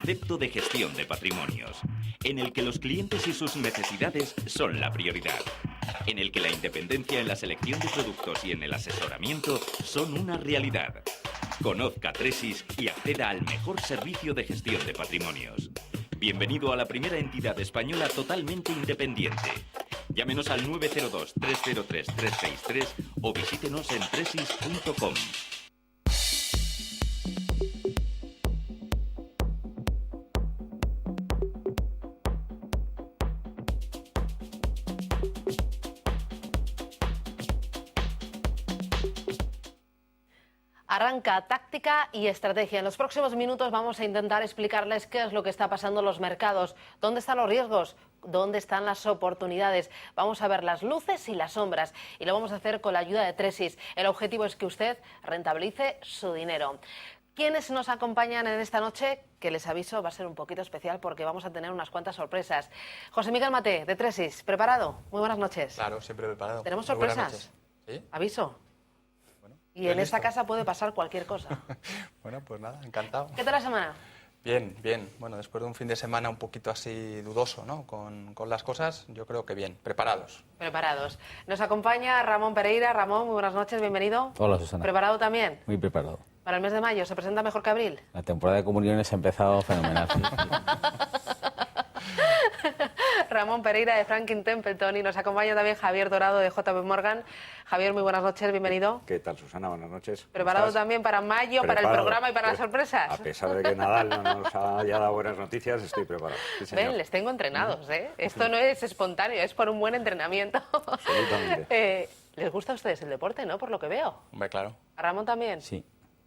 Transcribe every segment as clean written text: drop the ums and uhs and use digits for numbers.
concepto de gestión de patrimonios, en el que los clientes y sus necesidades son la prioridad, en el que la independencia en la selección de productos y en el asesoramiento son una realidad. Conozca Tresis y acceda al mejor servicio de gestión de patrimonios. Bienvenido a la primera entidad española totalmente independiente. Llámenos al 902-303-363 o visítenos en tresis.com. Arranca táctica y estrategia. En los próximos minutos vamos a intentar explicarles qué es lo que está pasando en los mercados, dónde están los riesgos, dónde están las oportunidades. Vamos a ver las luces y las sombras y lo vamos a hacer con la ayuda de Tresis. El objetivo es que usted rentabilice su dinero. ¿Quiénes nos acompañan en esta noche? Que les aviso, va a ser un poquito especial porque vamos a tener unas cuantas sorpresas. José Miguel Maté, de Tresis, ¿preparado? Muy buenas noches. Claro, siempre preparado. ¿Tenemos Muy buenas sorpresas? noches. ¿Sí? Aviso. Y en listo. esta casa puede pasar cualquier cosa. Bueno, pues nada, encantado. ¿Qué tal la semana? Bien, bien. Bueno, después de un fin de semana un poquito así dudoso, ¿no? Con las cosas, yo creo que bien, preparados. Preparados. Nos acompaña Ramón Pereira. Ramón, muy buenas noches, bienvenido. Hola, Susana. ¿Preparado también? Muy preparado. Para el mes de mayo, ¿se presenta mejor que abril? La temporada de comuniones ha empezado fenomenal. Ramón Pereira de Franklin Templeton y nos acompaña también Javier Dorado de JP Morgan. Javier, muy buenas noches, bienvenido. ¿Qué tal, Susana? Buenas noches. ¿Preparado también para mayo, para el programa y para las sorpresas? A pesar de que Nadal no nos haya dado buenas noticias, estoy preparado. Sí, señor. Ven, les tengo entrenados, ¿eh? Esto no es espontáneo, es por un buen entrenamiento. Absolutamente. ¿Les gusta a ustedes el deporte, no? Por lo que veo. Hombre, claro. ¿A Ramón también? Sí.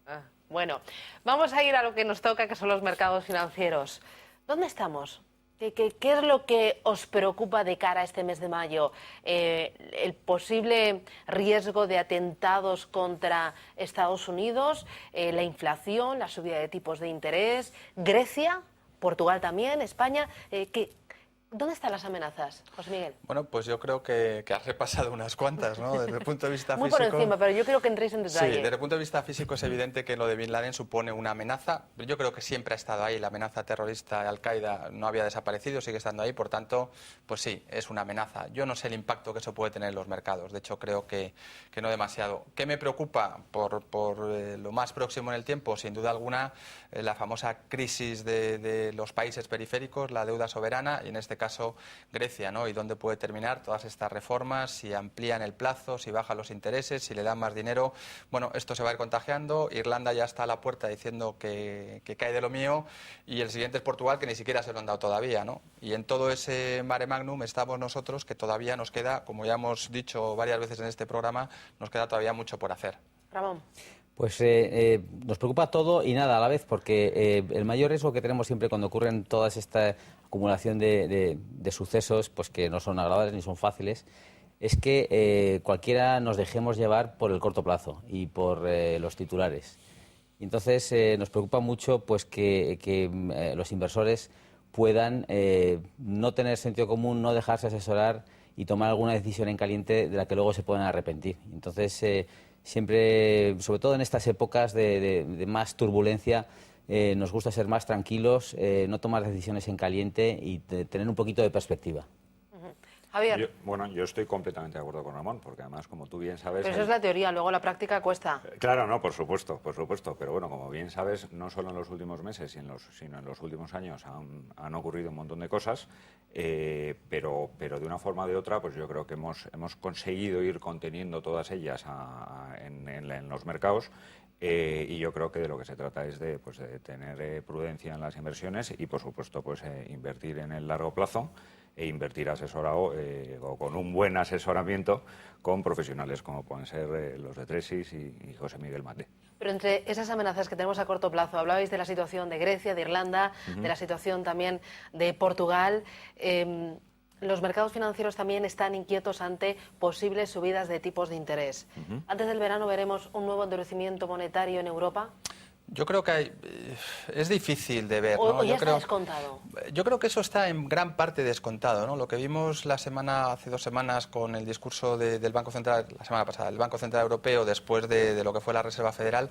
Ah, bueno, vamos a ir a lo que nos toca, que son los mercados financieros. ¿Dónde estamos? ¿Qué es lo que os preocupa de cara a este mes de mayo? ¿El posible riesgo de atentados contra Estados Unidos? ¿La inflación? ¿La subida de tipos de interés? ¿Grecia? ¿Portugal también? ¿España? ¿Dónde están las amenazas, José Miguel? Bueno, pues yo creo que has repasado unas cuantas, ¿no? Desde el punto de vista Muy físico... por encima, pero yo quiero que entréis en detalle. Sí, desde el punto de vista físico es evidente que lo de Bin Laden supone una amenaza. Yo creo que siempre ha estado ahí, la amenaza terrorista de Al-Qaeda no había desaparecido, sigue estando ahí, por tanto, pues sí, es una amenaza. Yo no sé el impacto que eso puede tener en los mercados, de hecho creo que no demasiado. ¿Qué me preocupa por lo más próximo en el tiempo? Sin duda alguna, la famosa crisis de los países periféricos, la deuda soberana y en este caso Grecia, ¿no? Y dónde puede terminar todas estas reformas, si amplían el plazo, si bajan los intereses, si le dan más dinero. Bueno, esto se va a ir contagiando. Irlanda ya está a la puerta diciendo que cae de lo mío y el siguiente es Portugal, que ni siquiera se lo han dado todavía, ¿no? Y en todo ese mare magnum estamos nosotros, que todavía nos queda, como ya hemos dicho varias veces en este programa, nos queda todavía mucho por hacer. Ramón. Pues nos preocupa todo y nada a la vez, porque el mayor riesgo que tenemos siempre cuando ocurren todas esta acumulación de sucesos, pues que no son agradables ni son fáciles, es que cualquiera nos dejemos llevar por el corto plazo y por los titulares. Y entonces nos preocupa mucho pues que los inversores puedan no tener sentido común, no dejarse asesorar y tomar alguna decisión en caliente de la que luego se puedan arrepentir. Entonces siempre, sobre todo en estas épocas de más turbulencia, nos gusta ser más tranquilos, no tomar decisiones en caliente y tener un poquito de perspectiva. Javier. Yo estoy completamente de acuerdo con Ramón, porque además, como tú bien sabes... Pero eso es la teoría, luego la práctica cuesta. Claro, no, por supuesto, pero bueno, como bien sabes, no solo en los últimos meses, sino en los últimos años han ocurrido un montón de cosas, pero de una forma o de otra, pues yo creo que hemos conseguido ir conteniendo todas ellas en los mercados. Y yo creo que de lo que se trata es de tener prudencia en las inversiones y, por supuesto, pues invertir en el largo plazo e invertir asesorado o con un buen asesoramiento con profesionales como pueden ser los de Tresis y José Miguel Maté. Pero entre esas amenazas que tenemos a corto plazo, hablabais de la situación de Grecia, de Irlanda, de la situación también de Portugal. Los mercados financieros también están inquietos ante posibles subidas de tipos de interés. ¿Antes del verano veremos un nuevo endurecimiento monetario en Europa? Yo creo que es difícil de ver, O ¿no? ya está descontado. Yo creo que eso está en gran parte descontado, ¿no? Lo que vimos hace 2 semanas con el discurso del Banco Central, la semana pasada, el Banco Central Europeo, después de lo que fue la Reserva Federal,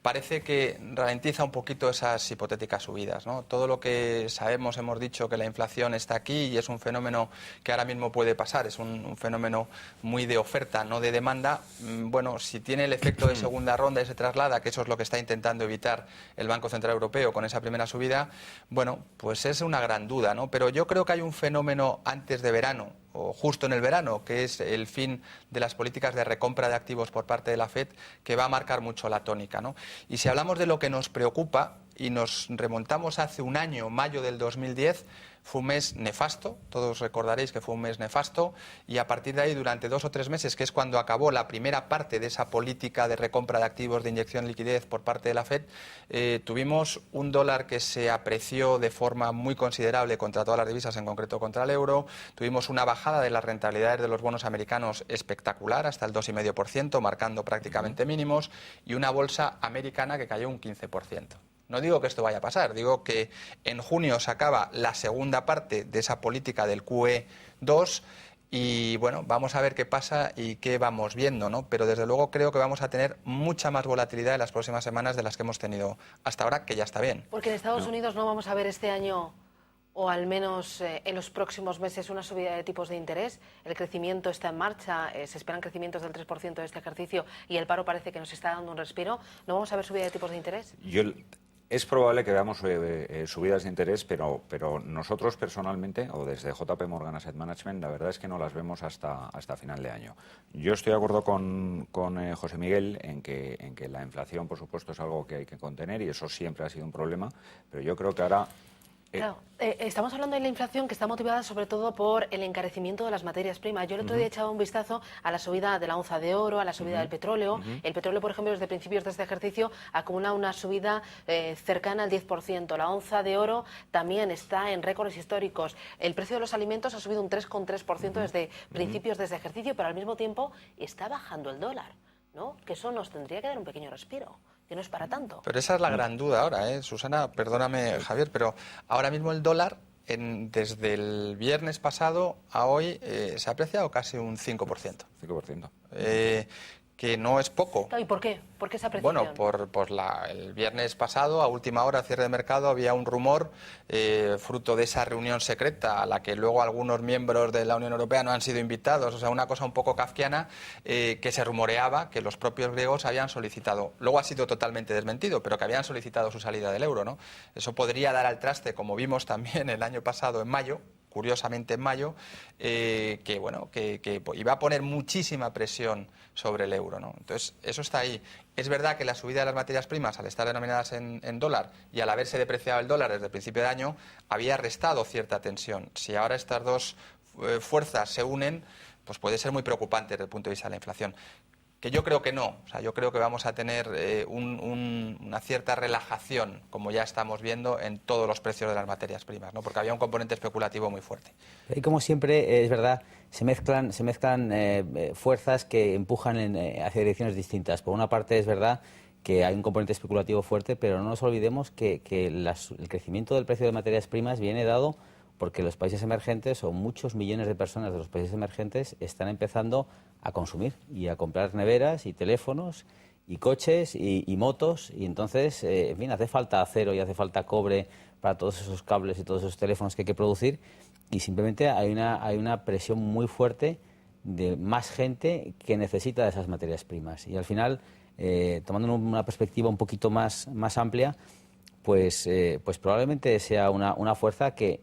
parece que ralentiza un poquito esas hipotéticas subidas, ¿no? Todo lo que sabemos, hemos dicho que la inflación está aquí y es un fenómeno que ahora mismo puede pasar, es un fenómeno muy de oferta, no de demanda. Bueno, si tiene el efecto de segunda ronda y se traslada, que eso es lo que está intentando evitar el Banco Central Europeo con esa primera subida, bueno, pues es una gran duda, ¿no? Pero yo creo que hay un fenómeno antes de verano, o justo en el verano, que es el fin de las políticas de recompra de activos por parte de la FED, que va a marcar mucho la tónica, ¿no? Y si hablamos de lo que nos preocupa y nos remontamos hace un año, mayo del 2010, fue un mes nefasto, todos recordaréis que fue un mes nefasto, y a partir de ahí, durante 2 o 3 meses, que es cuando acabó la primera parte de esa política de recompra de activos, de inyección de liquidez por parte de la FED, tuvimos un dólar que se apreció de forma muy considerable contra todas las divisas, en concreto contra el euro, tuvimos una bajada de las rentabilidades de los bonos americanos espectacular, hasta el 2,5%, marcando prácticamente mínimos, y una bolsa americana que cayó un 15%. No digo que esto vaya a pasar, digo que en junio se acaba la segunda parte de esa política del QE2 y bueno, vamos a ver qué pasa y qué vamos viendo, ¿no? Pero desde luego creo que vamos a tener mucha más volatilidad en las próximas semanas de las que hemos tenido hasta ahora, que ya está bien. Porque en Estados Unidos no vamos a ver este año, o al menos en los próximos meses, una subida de tipos de interés. El crecimiento está en marcha, se esperan crecimientos del 3% de este ejercicio y el paro parece que nos está dando un respiro. ¿No vamos a ver subida de tipos de interés? Es probable que veamos subidas de interés, pero nosotros personalmente, o desde JP Morgan Asset Management, la verdad es que no las vemos hasta final de año. Yo estoy de acuerdo con José Miguel en que la inflación, por supuesto, es algo que hay que contener y eso siempre ha sido un problema, pero yo creo que ahora... Claro, estamos hablando de la inflación que está motivada sobre todo por el encarecimiento de las materias primas. Yo el otro día he echado un vistazo a la subida de la onza de oro, a la subida del petróleo. El petróleo, por ejemplo, desde principios de este ejercicio acumula una subida cercana al 10%. La onza de oro también está en récords históricos. El precio de los alimentos ha subido un 3,3% desde principios de este ejercicio, pero al mismo tiempo está bajando el dólar, ¿no? Que eso nos tendría que dar un pequeño respiro, que no es para tanto. Pero esa es la gran duda ahora, ¿eh? Susana, perdóname, Javier, pero ahora mismo el dólar, desde el viernes pasado a hoy, se ha apreciado casi un 5%. 5%. Que no es poco. ¿Y por qué? ¿Por qué esa apreciación? Bueno, el viernes pasado, a última hora, cierre de mercado, había un rumor fruto de esa reunión secreta a la que luego algunos miembros de la Unión Europea no han sido invitados, o sea, una cosa un poco kafkiana, que se rumoreaba que los propios griegos habían solicitado, luego ha sido totalmente desmentido, pero que habían solicitado su salida del euro, ¿no? Eso podría dar al traste, como vimos también el año pasado en mayo, curiosamente en mayo, que iba a poner muchísima presión sobre el euro, ¿no? Entonces, eso está ahí. Es verdad que la subida de las materias primas, al estar denominadas en dólar y al haberse depreciado el dólar desde el principio de año, había restado cierta tensión. Si ahora estas dos fuerzas se unen, pues puede ser muy preocupante desde el punto de vista de la inflación. Que yo creo que no, o sea, yo creo que vamos a tener una cierta relajación, como ya estamos viendo, en todos los precios de las materias primas, ¿no? Porque había un componente especulativo muy fuerte. Y como siempre, es verdad, se mezclan fuerzas que empujan hacia direcciones distintas. Por una parte, es verdad que hay un componente especulativo fuerte, pero no nos olvidemos que el crecimiento del precio de materias primas viene dado porque los países emergentes, o muchos millones de personas de los países emergentes, están empezando a consumir y a comprar neveras y teléfonos y coches y motos, y entonces, en fin, hace falta acero y hace falta cobre para todos esos cables y todos esos teléfonos que hay que producir, y simplemente hay una presión muy fuerte de más gente que necesita de esas materias primas. Y al final, tomando una perspectiva un poquito más amplia, pues probablemente sea una fuerza que,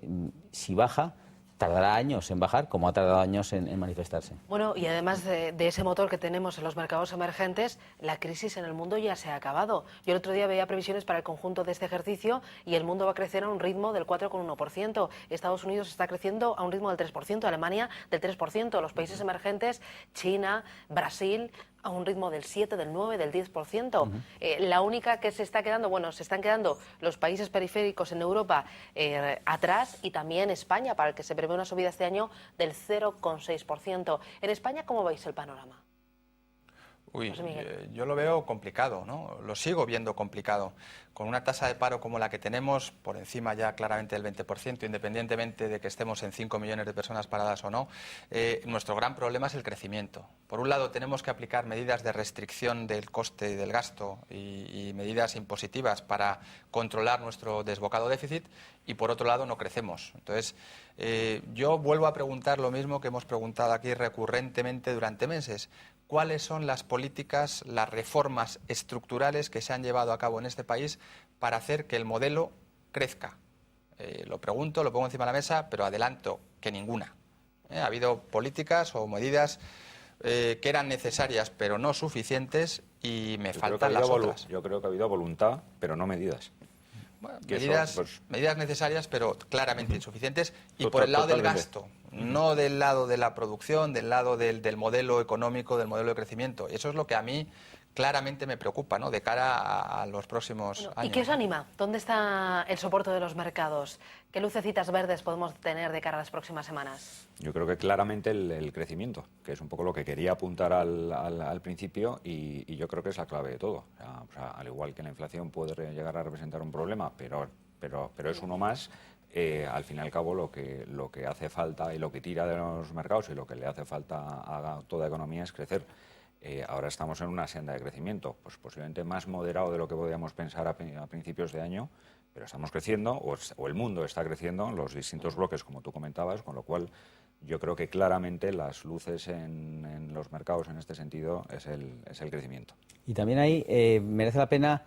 si baja, tardará años en bajar, como ha tardado años en manifestarse. Bueno, y además de ese motor que tenemos en los mercados emergentes, la crisis en el mundo ya se ha acabado. Yo el otro día veía previsiones para el conjunto de este ejercicio y el mundo va a crecer a un ritmo del 4,1%. Estados Unidos está creciendo a un ritmo del 3%, Alemania del 3%, los países emergentes, China, Brasil, a un ritmo del 7, del 9, del 10%. La única que se está quedando, se están quedando los países periféricos en Europa atrás, y también España, para el que se prevé una subida este año del 0,6%. En España, ¿cómo veis el panorama? Uy, José Miguel. yo lo veo complicado, ¿no? Lo sigo viendo complicado. Con una tasa de paro como la que tenemos, por encima ya claramente del 20%, independientemente de que estemos en 5 millones de personas paradas o no, nuestro gran problema es el crecimiento. Por un lado, tenemos que aplicar medidas de restricción del coste y del gasto y medidas impositivas para controlar nuestro desbocado déficit, y por otro lado, no crecemos. Entonces, yo vuelvo a preguntar lo mismo que hemos preguntado aquí recurrentemente durante meses. ¿Cuáles son las políticas, las reformas estructurales que se han llevado a cabo en este país para hacer que el modelo crezca? Lo pregunto, lo pongo encima de la mesa, pero adelanto que ninguna. Ha habido políticas o medidas que eran necesarias pero no suficientes, y me faltan las otras. Yo creo que ha habido voluntad, pero no medidas. Bueno, Que medidas, eso, pues, medidas necesarias, pero claramente insuficientes, y por el lado del Totalmente. gasto, no del lado de la producción, del lado del modelo económico, del modelo de crecimiento. Eso es lo que a mí claramente me preocupa, ¿no?, de cara a los próximos Bueno, años. ¿y qué os anima? ¿Dónde está el soporte de los mercados? ¿Qué lucecitas verdes podemos tener de cara a las próximas semanas? Yo creo que claramente el crecimiento, que es un poco lo que quería apuntar al principio, y yo creo que es la clave de todo. O sea, al igual que la inflación puede llegar a representar un problema, pero es uno más. Al fin y al cabo, lo que hace falta y lo que tira de los mercados y lo que le hace falta a toda economía es crecer. Ahora estamos en una senda de crecimiento, pues posiblemente más moderado de lo que podíamos pensar a principios de año, pero estamos creciendo, o el mundo está creciendo en los distintos bloques, como tú comentabas, con lo cual yo creo que claramente las luces en los mercados en este sentido es el crecimiento. Y también ahí merece la pena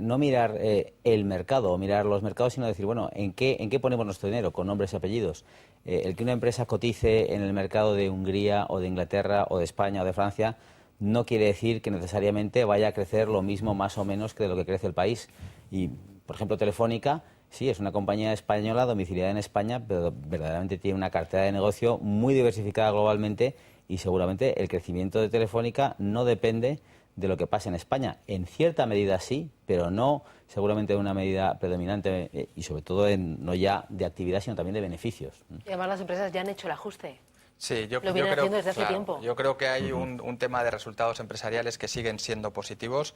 no mirar el mercado o mirar los mercados, sino decir, bueno, ¿en qué ponemos nuestro dinero? Con nombres y apellidos. El que una empresa cotice en el mercado de Hungría o de Inglaterra o de España o de Francia no quiere decir que necesariamente vaya a crecer lo mismo más o menos que de lo que crece el país. Y, por ejemplo, Telefónica, sí, es una compañía española domiciliada en España, pero verdaderamente tiene una cartera de negocio muy diversificada globalmente, y seguramente el crecimiento de Telefónica no depende de lo que pasa en España. En cierta medida sí, pero no seguramente de una medida predominante, y sobre todo no ya de actividad, sino también de beneficios. Y además las empresas ya han hecho el ajuste. Sí, yo Lo vienen creo, haciendo desde hace claro, tiempo. yo creo que hay un tema de resultados empresariales que siguen siendo positivos.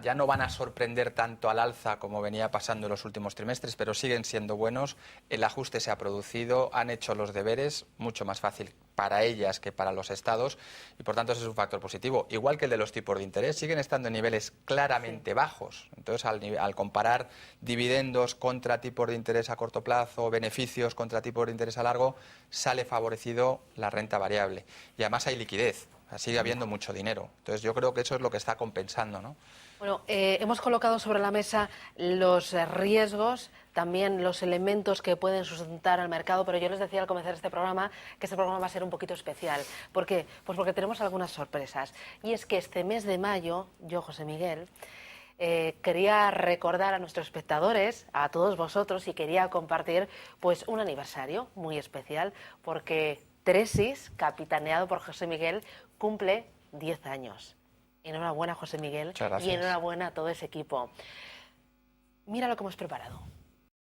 Ya no van a sorprender tanto al alza como venía pasando en los últimos trimestres, pero siguen siendo buenos. El ajuste se ha producido, han hecho los deberes, mucho más fácil para ellas que para los estados, y por tanto ese es un factor positivo. Igual que el de los tipos de interés, siguen estando en niveles claramente bajos. Entonces, al comparar dividendos contra tipos de interés a corto plazo, beneficios contra tipos de interés a largo, sale favorecido la renta variable. Y además hay liquidez. Sigue habiendo mucho dinero. Entonces yo creo que eso es lo que está compensando, ¿no? Bueno, hemos colocado sobre la mesa los riesgos, también los elementos que pueden sustentar al mercado, pero yo les decía al comenzar este programa que este programa va a ser un poquito especial. ¿Por qué? Pues porque tenemos algunas sorpresas. Y es que este mes de mayo, yo, José Miguel, quería recordar a nuestros espectadores, a todos vosotros, y quería compartir pues un aniversario muy especial, porque Tresis, capitaneado por José Miguel, cumple 10 años. Enhorabuena, José Miguel, Muchas gracias. y enhorabuena a todo ese equipo. Mira lo que hemos preparado.